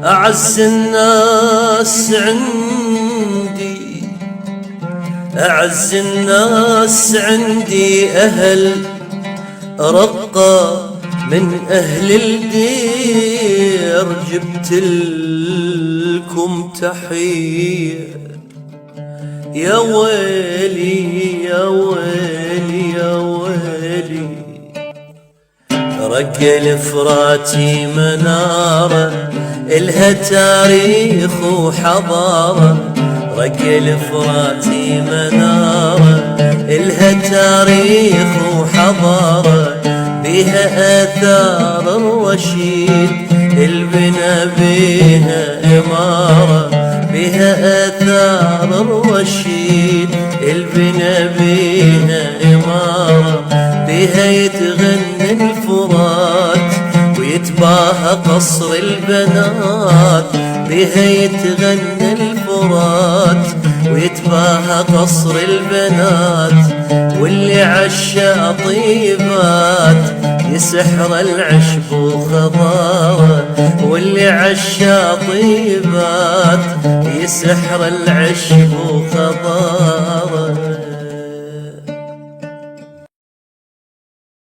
أعز الناس عندي، أعز الناس عندي أهل رقة من أهل الدير، جبت لكم تحية. يا ويلي يا ويلي يا ويلي، رق الفراتي منارة إلها تاريخ وحضارة، رق الفراتي منارة إلها تاريخ وحضارة، بها آثار الرشيد البنا بها إمارة، بها آثار الرشيد البنا بها إمارة، بها يتغنى الفرات ويتباهى قصر البنات، بها يتغنى الفرات ويتباهى قصر البنات، واللي عشا طيبات يسحر العشب وخضاره، واللي عشا طيبات يسحر العشب وخضاره.